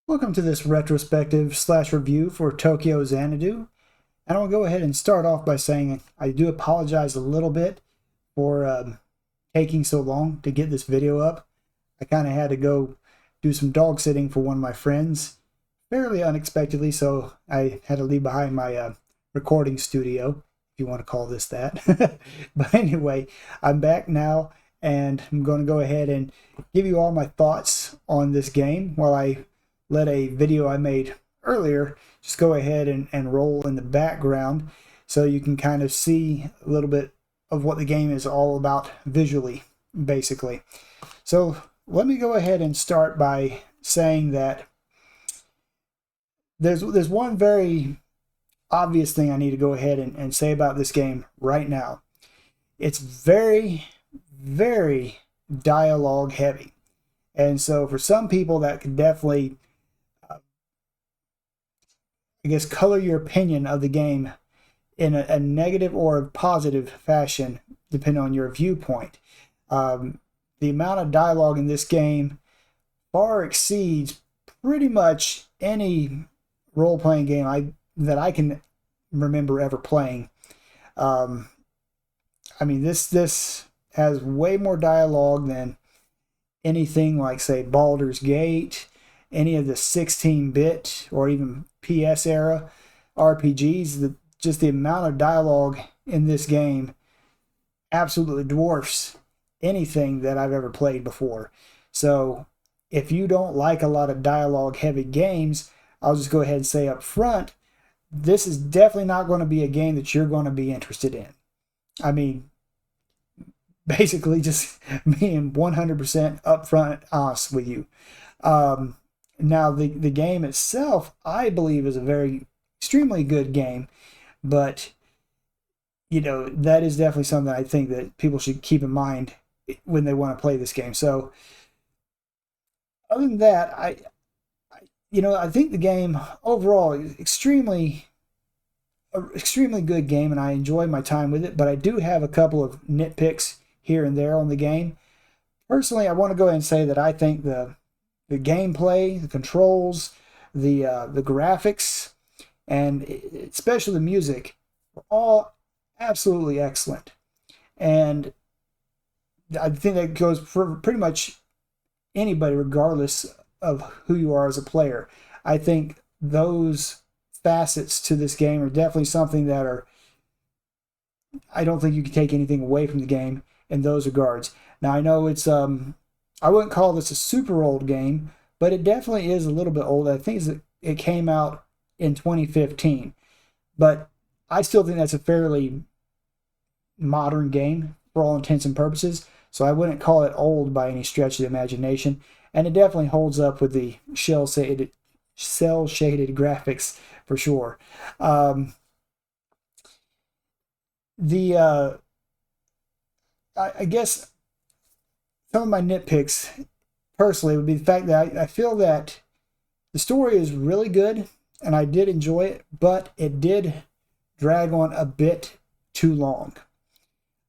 Welcome to this retrospective slash review for Tokyo Xanadu. And I'll go ahead and start off by saying I do apologize a little bit for taking so long to get this video up. I kind of had to go do some dog sitting for one of my friends fairly unexpectedly, so I had to leave behind my recording studio, if you want to call this that. But anyway, I'm back now, and I'm going to go ahead and give you all my thoughts on this game while I let a video I made earlier just go ahead and roll in the background so you can kind of see a little bit of what the game is all about visually, basically. So let me go ahead and start by saying that there's one very obvious thing I need to go ahead and say about this game right now. It's very, very dialogue heavy. And so for some people that could definitely color your opinion of the game in a negative or a positive fashion, depending on your viewpoint. The amount of dialogue in this game far exceeds pretty much any role-playing game that I can remember ever playing. I mean, this has way more dialogue than anything like, say, Baldur's Gate, any of the 16-bit or even PS era RPGs. Just the amount of dialogue in this game absolutely dwarfs anything that I've ever played before. So if you don't like a lot of dialogue heavy games, I'll just go ahead and say up front, this is definitely not going to be a game that you're going to be interested in. I mean, basically just being 100% upfront honest with you. Now, the game itself, I believe, is a very extremely good game, but you know, that is definitely something I think that people should keep in mind when they want to play this game. So other than that, I think the game overall is extremely good game, and I enjoy my time with it, but I do have a couple of nitpicks here and there on the game. Personally, I want to go ahead and say that I think the gameplay, the controls, the graphics, and especially the music are all absolutely excellent. And I think that goes for pretty much anybody, regardless of who you are as a player. I think those facets to this game are definitely something that are, I don't think you can take anything away from the game in those regards. Now, I know it's I wouldn't call this a super old game, but it definitely is a little bit old. I think it came out in 2015, but I still think that's a fairly modern game for all intents and purposes. So I wouldn't call it old by any stretch of the imagination, and it definitely holds up with the cel-shaded graphics for sure. I guess some of my nitpicks personally would be the fact that I feel that the story is really good and I did enjoy it, but it did drag on a bit too long.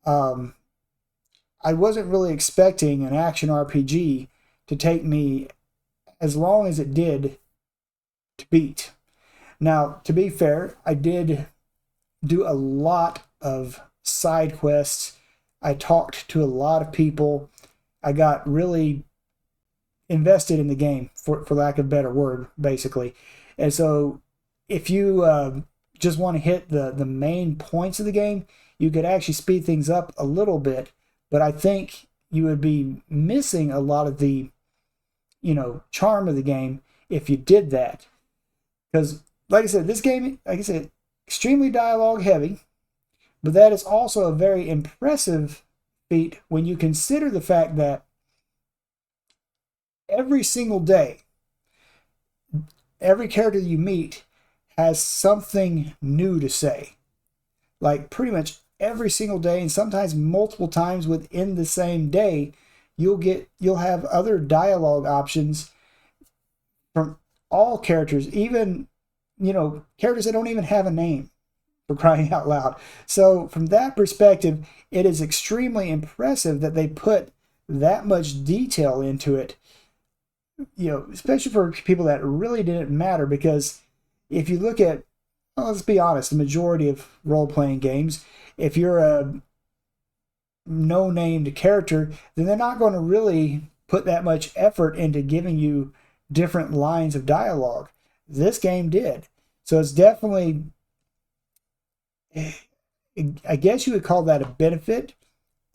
I wasn't really expecting an action RPG to take me as long as it did to beat. Now, to be fair, I did do a lot of side quests. I talked to a lot of people. I got really invested in the game, for lack of a better word, basically. And so if you just want to hit the main points of the game, you could actually speed things up a little bit, but I think you would be missing a lot of the, charm of the game if you did that. Because, like I said, this game, like I said, extremely dialogue heavy, but that is also a very impressive feat when you consider the fact that every single day, every character you meet has something new to say. Like pretty much every single day, and sometimes multiple times within the same day, you'll have other dialogue options from all characters, even characters that don't even have a name, for crying out loud. So from that perspective, it is extremely impressive that they put that much detail into it especially for people that really didn't matter, because if you look at, well, let's be honest, the majority of role-playing games, if you're a no-named character, then they're not going to really put that much effort into giving you different lines of dialogue. This game did. So it's definitely, I guess you would call that a benefit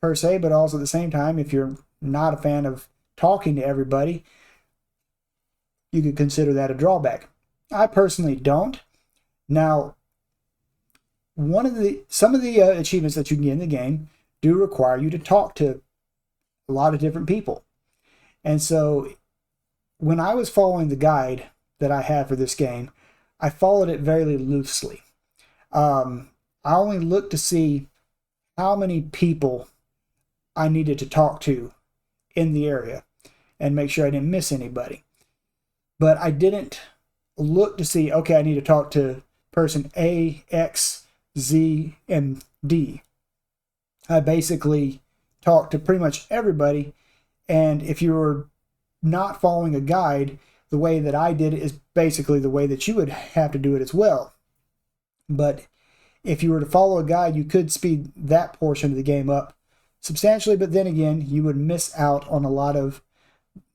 per se, but also at the same time, if you're not a fan of talking to everybody, you could consider that a drawback. I personally don't. Now, some of the achievements that you can get in the game do require you to talk to a lot of different people. And so when I was following the guide that I have for this game, I followed it very loosely. I only looked to see how many people I needed to talk to in the area and make sure I didn't miss anybody. But I didn't look to see, okay, I need to talk to person A, X, Z, and D. I basically talked to pretty much everybody, and if you were not following a guide, the way that I did it is basically the way that you would have to do it as well. But if you were to follow a guide, you could speed that portion of the game up substantially, but then again, you would miss out on a lot of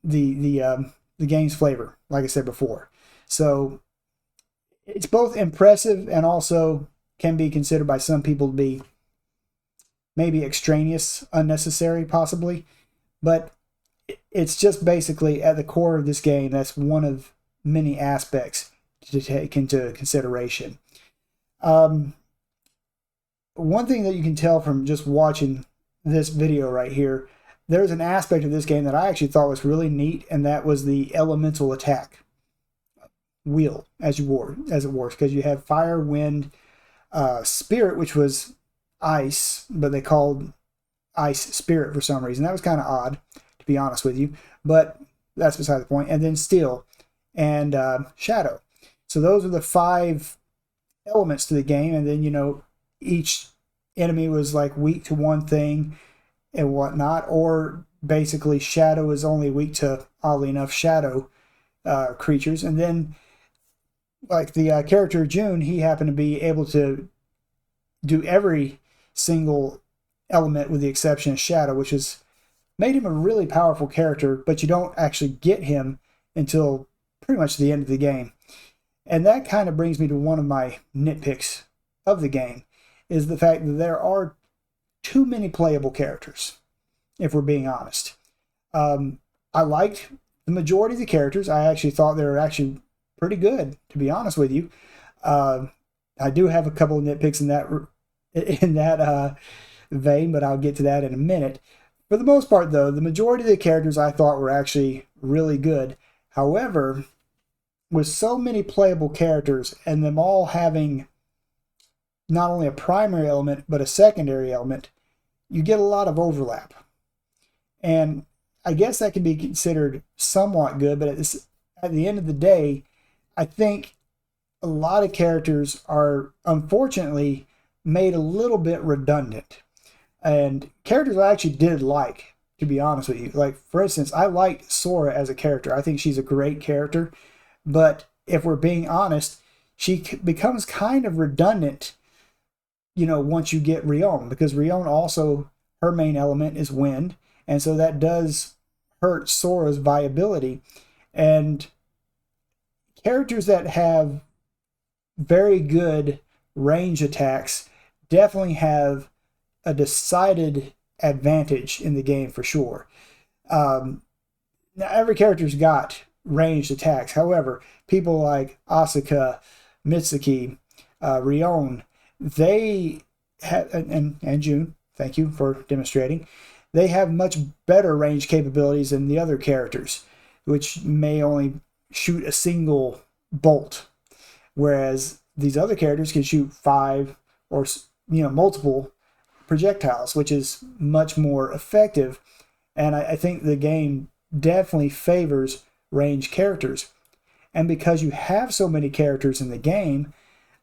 the game's flavor, like I said before. So it's both impressive and also can be considered by some people to be maybe extraneous, unnecessary, possibly. But it's just basically at the core of this game, that's one of many aspects to take into consideration. One thing that you can tell from just watching this video right here, there's an aspect of this game that I actually thought was really neat, and that was the elemental attack wheel as it works, because you have fire, wind, spirit, which was ice, but they called ice spirit for some reason. That was kind of odd, to be honest with you, but that's beside the point. And then steel and shadow. So those are the 5 elements to the game, and then each enemy was like weak to one thing and whatnot, or basically shadow is only weak to, oddly enough, shadow creatures. And then like the character June, he happened to be able to do every single element with the exception of shadow, which has made him a really powerful character, but you don't actually get him until pretty much the end of the game. And that kind of brings me to one of my nitpicks of the game, is the fact that there are too many playable characters, if we're being honest. I liked the majority of the characters. I actually thought they were actually pretty good, to be honest with you. I do have a couple of nitpicks in that vein, but I'll get to that in a minute. For the most part, though, the majority of the characters I thought were actually really good. However, with so many playable characters and them all having not only a primary element but a secondary element, you get a lot of overlap. And I guess that can be considered somewhat good, but at the end of the day, I think a lot of characters are unfortunately made a little bit redundant. And characters I actually did like, to be honest with you. Like, for instance, I liked Sora as a character. I think she's a great character. But if we're being honest, she becomes kind of redundant, once you get Rion. Because Rion also, her main element is wind. And so that does hurt Sora's viability. And characters that have very good range attacks definitely have a decided advantage in the game for sure. Now, every character's got ranged attacks. However, people like Asuka, Mitsuki, Rion, they have, and June, thank you for demonstrating, they have much better range capabilities than the other characters, which may only shoot a single bolt, whereas these other characters can shoot 5 or multiple projectiles, which is much more effective. And I think the game definitely favors ranged characters. And because you have so many characters in the game,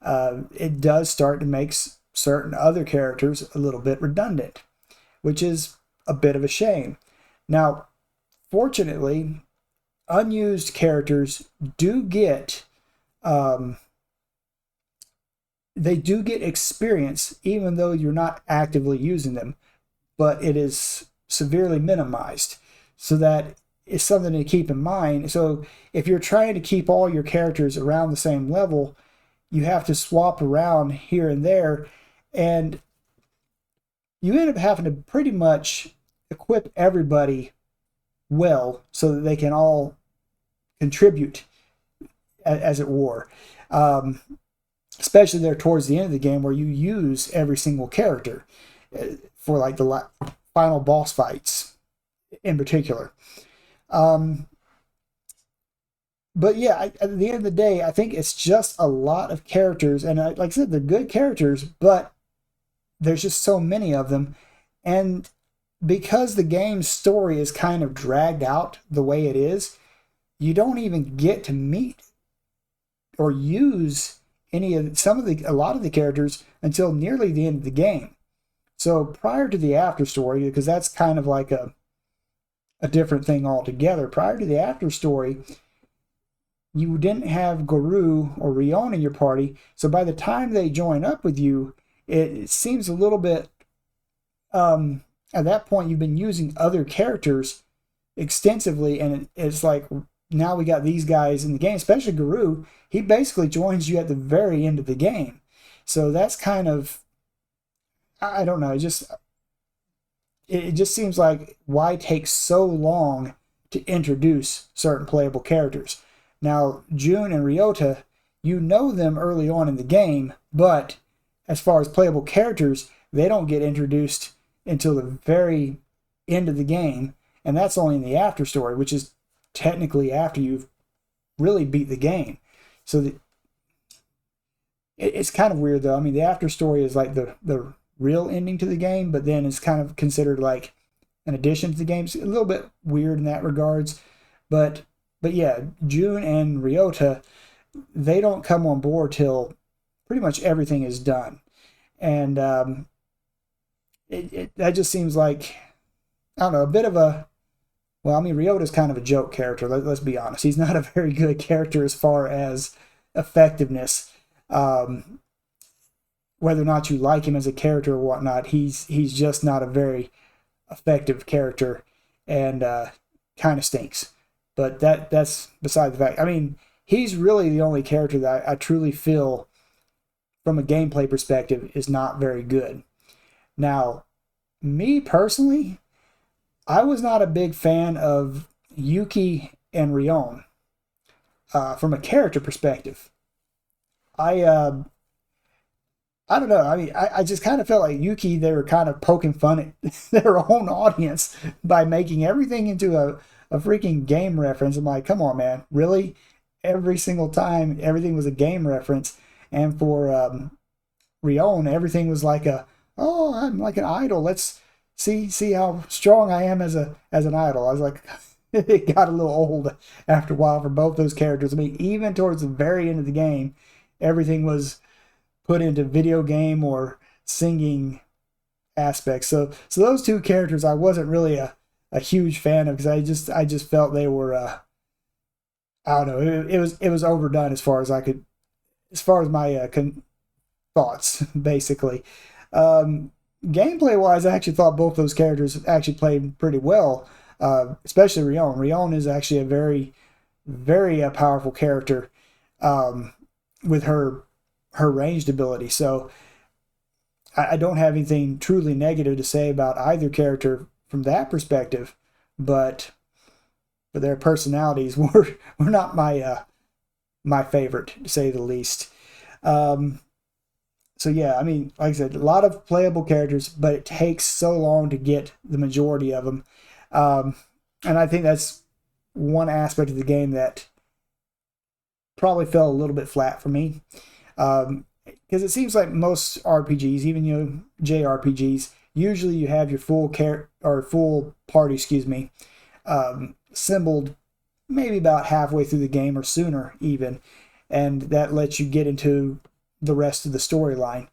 it does start to make certain other characters a little bit redundant, which is a bit of a shame. Now, fortunately, unused characters do get um, they do get experience even though you're not actively using them, but it is severely minimized. So that is something to keep in mind. So if you're trying to keep all your characters around the same level, you have to swap around here and there, and you end up having to pretty much equip everybody well so that they can all contribute, as it were. Um, Especially there towards the end of the game where you use every single character for like the final boss fights in particular. Um, but yeah, at the end of the day, I think it's just a lot of characters, and like I said, they're good characters, but there's just so many of them, and because the game's story is kind of dragged out the way it is, you don't even get to meet or use a lot of the characters until nearly the end of the game. So prior to the after story, because that's kind of like a different thing altogether. Prior to the after story, you didn't have Guru or Rion in your party, so by the time they join up with you, it seems a little bit. At that point, you've been using other characters extensively, and it's like now we got these guys in the game, especially Guru. He basically joins you at the very end of the game, so that's kind of, I don't know. It just seems like why take so long to introduce certain playable characters. Now, June and Ryota, you know them early on in the game, but as far as playable characters, they don't get introduced until the very end of the game, and that's only in the after story, which is technically after you've really beat the game. So it's kind of weird though. I mean, the after story is like the real ending to the game, but then it's kind of considered like an addition to the game. It's a little bit weird in that regards, but yeah, June and Ryota, they don't come on board till pretty much everything is done, and that just seems like, I don't know, a bit of a, well, I mean, Ryota's kind of a joke character. Let's be honest. He's not a very good character as far as effectiveness. Whether or not you like him as a character or whatnot, he's just not a very effective character, and kind of stinks. But that's beside the fact. I mean, he's really the only character that I truly feel, from a gameplay perspective, is not very good. Now, me personally, I was not a big fan of Yuki and Rion from a character perspective. I don't know. I mean, I just kind of felt like Yuki, they were kind of poking fun at their own audience by making everything into a freaking game reference. I'm like, come on, man. Really? Every single time, everything was a game reference. And for Rion, everything was like oh, I'm like an idol. Let's see how strong I am as an idol. I was like, it got a little old after a while for both those characters. I mean, even towards the very end of the game, everything was put into video game or singing aspects. So those two characters I wasn't really a huge fan of, because I just felt they were I don't know, it was overdone as far as my thoughts basically. Gameplay wise, I actually thought both those characters actually played pretty well, especially Rion. Rion is actually a very, very powerful character with her ranged ability. So I don't have anything truly negative to say about either character from that perspective, but their personalities were not my favorite, to say the least. So yeah, I mean, like I said, a lot of playable characters, but it takes so long to get the majority of them. And I think that's one aspect of the game that probably fell a little bit flat for me. Because it seems like most RPGs, even JRPGs, usually you have your full party, assembled maybe about halfway through the game or sooner even, and that lets you get into the rest of the storyline.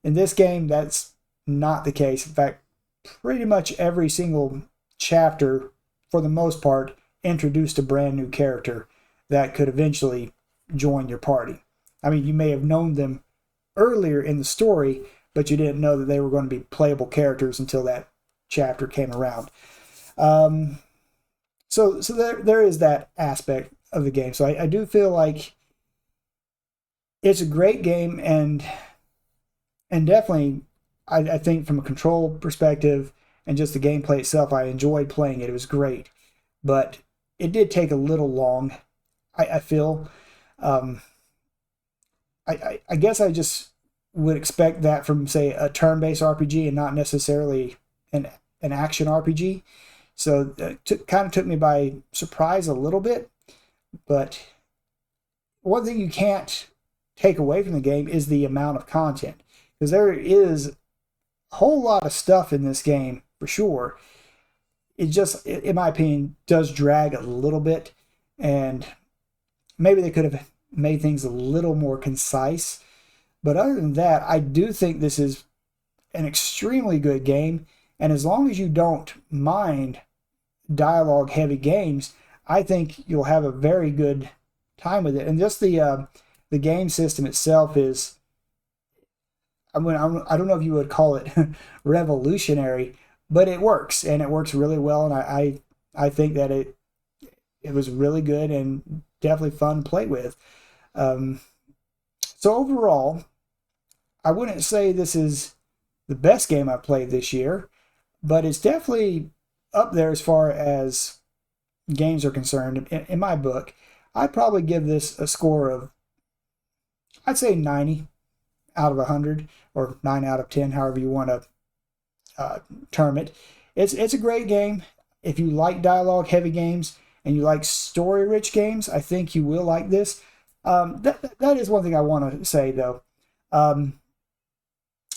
In this game, that's not the case. In fact, pretty much every single chapter, for the most part, introduced a brand new character that could eventually join your party. I mean, you may have known them earlier in the story, but you didn't know that they were going to be playable characters until that chapter came around. So there is that aspect of the game. So I do feel like it's a great game, and definitely I think from a control perspective and just the gameplay itself, I enjoyed playing it. It was great, but it did take a little long. I feel. I guess I just would expect that from, say, a turn-based RPG and not necessarily an action RPG. So it kind of took me by surprise a little bit. But one thing you can't take away from the game is the amount of content, because there is a whole lot of stuff in this game for sure. It just, in my opinion, does drag a little bit, and maybe they could have made things a little more concise. But other than that, I do think this is an extremely good game, and as long as you don't mind dialogue heavy games, I think you'll have a very good time with it. And just the game system itself is, I don't know if you would call it revolutionary, but it works, and it works really well. And I think that it was really good and definitely fun to play with. So overall, I wouldn't say this is the best game I've played this year, but it's definitely up there as far as games are concerned. In my book, I'd probably give this a score of, I'd say 90 out of 100, or 9 out of 10, however you want to term it. It's a great game. If you like dialogue heavy games and you like story rich games, I think you will like this. That is one thing I want to say, though.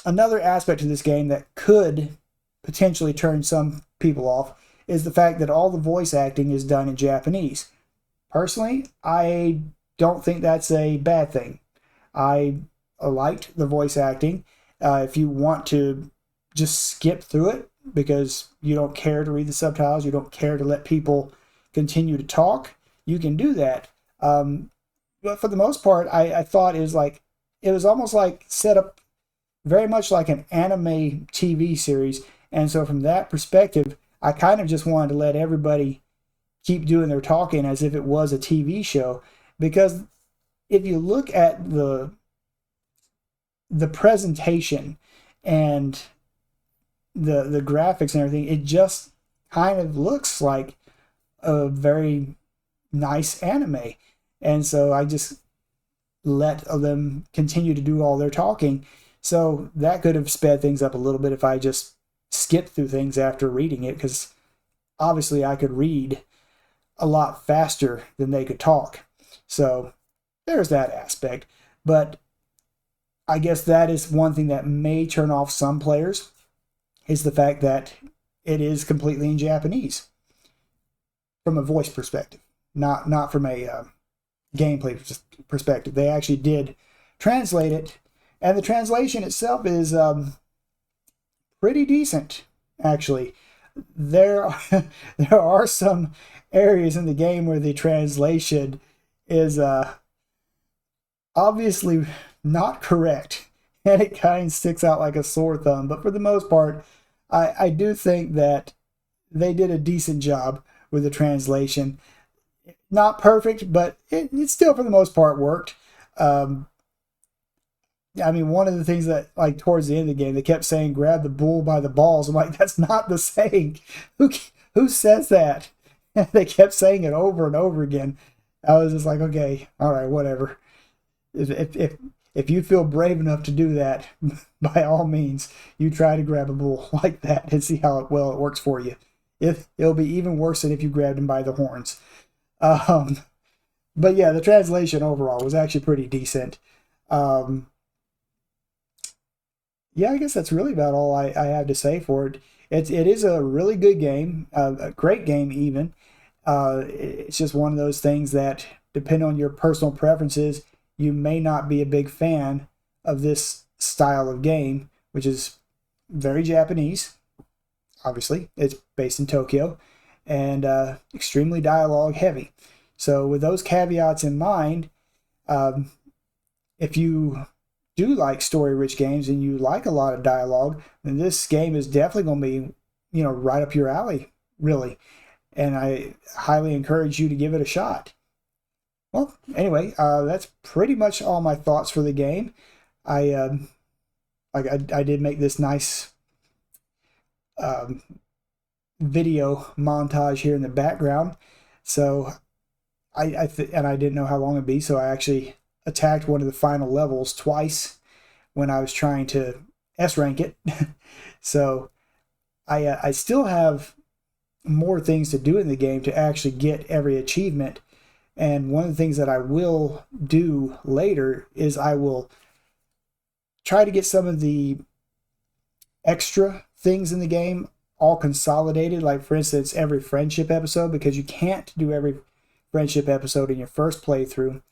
Another aspect of this game that could potentially turn some people off is the fact that all the voice acting is done in Japanese. Personally, I don't think that's a bad thing. I liked the voice acting. If you want to just skip through it because you don't care to read the subtitles, you don't care to let people continue to talk, you can do that. But for the most part, I thought it was almost like set up very much like an anime TV series. And so from that perspective, I kind of just wanted to let everybody keep doing their talking as if it was a TV show. Because if you look at the presentation and the graphics and everything, it just kind of looks like a very nice anime. And so I just let them continue to do all their talking. So that could have sped things up a little bit if I just skipped through things after reading it, because obviously I could read a lot faster than they could talk. So there's that aspect. But I guess that is one thing that may turn off some players, is the fact that it is completely in Japanese from a voice perspective, not from a gameplay perspective. They actually did translate it, and the translation itself is pretty decent, actually. There are some areas in the game where the translation is obviously not correct, and it kind of sticks out like a sore thumb. But for the most part, I do think that they did a decent job with the translation. Not perfect, but it still, for the most part, worked. I mean, one of the things that, like, towards the end of the game, they kept saying, grab the bull by the balls. I'm like, that's not the saying. Who says that? They kept saying it over and over again. I was just like, okay, all right, whatever. If you feel brave enough to do that, by all means, you try to grab a bull like that and see how well it works for you. It'll be even worse than if you grabbed him by the horns. But yeah, the translation overall was actually pretty decent. Yeah, I guess that's really about all I have to say for it. It is a really good game, a great game even. It's just one of those things that, depending on your personal preferences, you may not be a big fan of this style of game, which is very Japanese. Obviously, it's based in Tokyo, and extremely dialogue heavy. So with those caveats in mind, if you do like story-rich games and you like a lot of dialogue, then this game is definitely going to be, right up your alley, really. And I highly encourage you to give it a shot. Well, anyway, that's pretty much all my thoughts for the game. I did make this nice video montage here in the background, so and I didn't know how long it'd be, so I actually attacked one of the final levels twice when I was trying to S rank it. So I still have more things to do in the game to actually get every achievement. And one of the things that I will do later is I will try to get some of the extra things in the game all consolidated, like for instance every friendship episode, because you can't do every friendship episode in your first playthrough.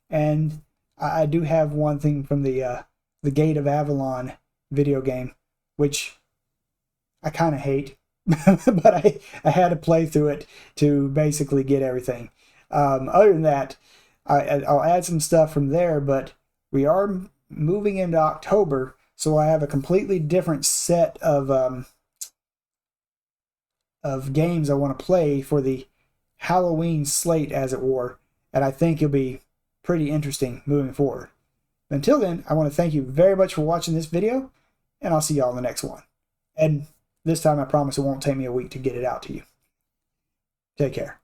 And I do have one thing from the Gate of Avalon video game, which I kind of hate, but I had to play through it to basically get everything. Other than that, I'll add some stuff from there, but we are moving into October, so I have a completely different set of games I want to play for the Halloween slate, as it were, and I think it'll be pretty interesting moving forward. Until then, I want to thank you very much for watching this video, and I'll see y'all in the next one. And this time I promise it won't take me a week to get it out to you. Take care.